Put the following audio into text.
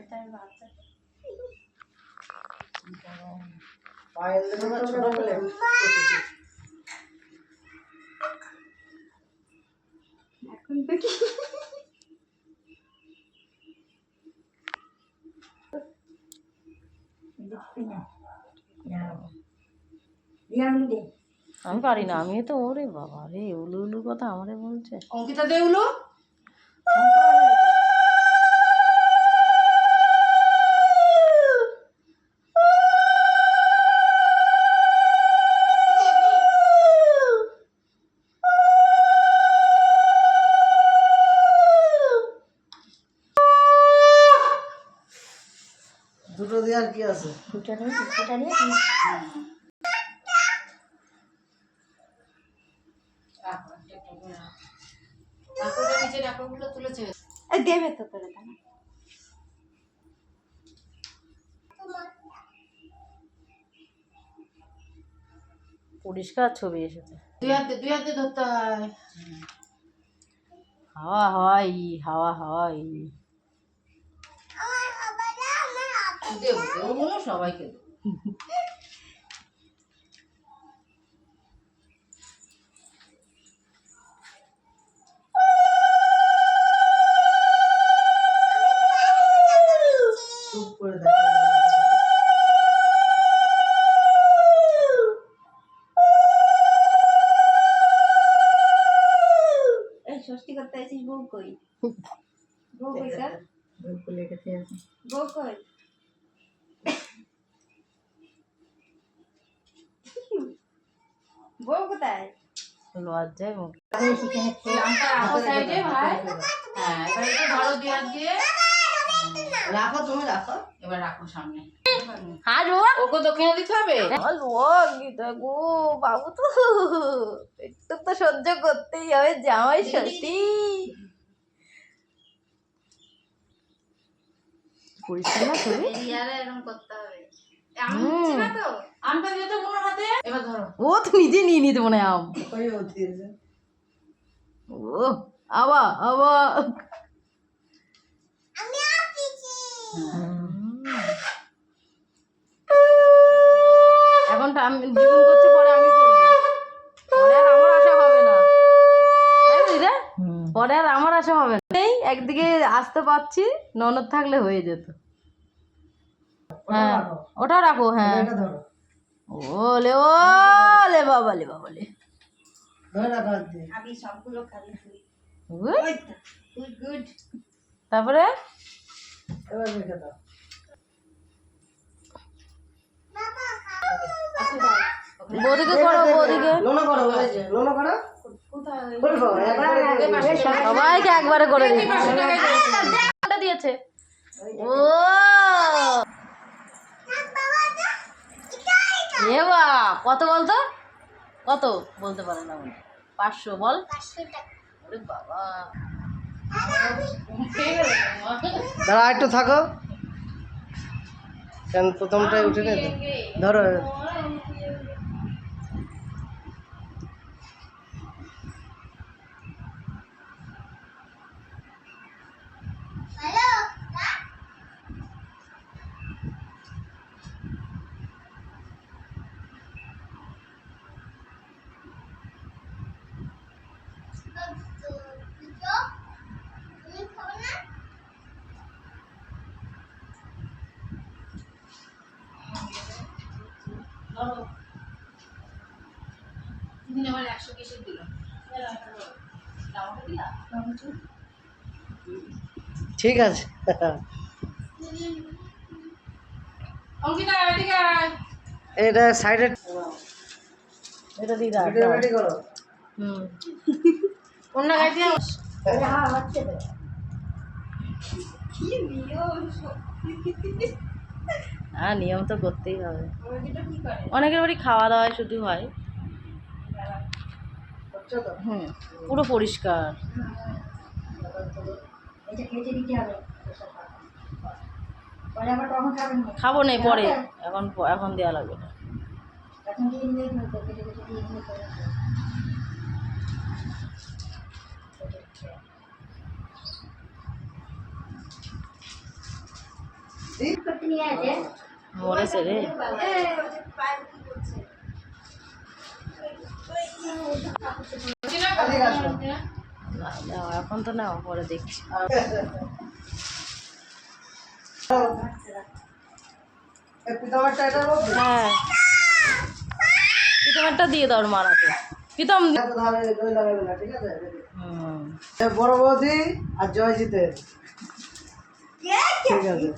এখন তো কি আমি পারি না, আমি তো ওরে বাবা রে উলু উলু কথা আমারে বলছে। অঙ্কিতা দে উলু। দুটো দিয়ে আর কি আছে? দুটা নিয়ে নিচে ডাকগুলো তুলেছে দেবে তো তোরে তা পরিষ্কার ছবি এসেছে। দুই হাতে ধরতে হয়। হাওয়া হাওয়াই হাওয়া হাওয়াই দেবো দেবো বলো সবাইকে দেবো। চুপ করে দেখো। এই ষষ্ঠী করতে আছিস বউ কই? বউ কই স্যার? বউ কই? বউ কোথায়? লজ্জায় মুখ সাইডে ভাই। হ্যাঁ এবার এটা ধরো দুই হাত দিয়ে রাখো, তুমি রাখো। এবার রাখো সামনে। হারো ওকে দক্ষিণা দিতে হবে। গীতা গো বাবু তো একটু তো সহ্য করতেই হবে, জামাই ষষ্ঠী। পরিষ্কার না ছবি? এরকম করতে হবে। আমটা দিয়ে তো বোনের হাতে। এবার ধরো। ও তো নিজে নিয়ে নিতে মনে হয় আম। ওই ও দিয়েছে। ও আবা আবা এখন আমি জীবন করছে, পরে আমি করবো, পরে আর আমার আশা হবে না, তাই বুঝলি রে? পরে আর আমার আশা হবে না। এই একদিকে আসতে পারছি, ননদ থাকলে হয়ে যেত। হ্যাঁ ওটাও রাখো। হ্যাঁ এটা ধরো। ওলে ও লে বাবা লে বাবা লে। ধরে রাখো হাত দিয়ে। আমি সবগুলো খাবি তুই। Good. ওই তো, তুই গুড। তারপরে এবার রেখে দাও। বৌদিকে করো, বৌদিকে লোনা করো, ওই যে লোনা করো। ওরে বাবা, একবারে সবাইকে একবারে করে দিয়েছে। ও এ বা কত বলতো, কত বলতে পারে না উনি। 500 বল। ওরে বাবা দাঁড়া একটু থাকো, কেন প্রথমটাই উঠে নে তো। ধরো আবার 100 কিসের দিল? ঠিক আছে। অঙ্কিতা এদিকে আয়। এটা সাইডে এটা দিয়ে দাও। ভিডিও রেডি করো। হুম অন্য গাইতে কি নিয়ম হ্যাঁ নিয়ম তো করতেই হবে। ওইটা কি করে? অনেকের বাড়ি খাওয়া দাওয়ায় শুধু হয়। করছো তো? হুম পুরো পরিষ্কার। এটা কেটে দিতে হবে। পরে আবার কখন খাবেন? খাবো না পরে, এখন এখন দেওয়া লাগবে না। এখন দিয়ে নিয়ে ফেলতে কেটে কেটে দিয়ে নিয়ে ফেলতে। করতে নিয়ে আছে মরেছে রে। না দাও, এখন তো নাও, পরে দেখছি। পিতামারটা এটার মধ্যে হ্যাঁ, প্রীতমেরটা দিয়ে দাও ওর মারাতে। প্রীতম এত ধারে দই লাগাবে না, ঠিক আছে? হুম। এ বড় বৌদি আর জয়জিতের, ঠিক আছে।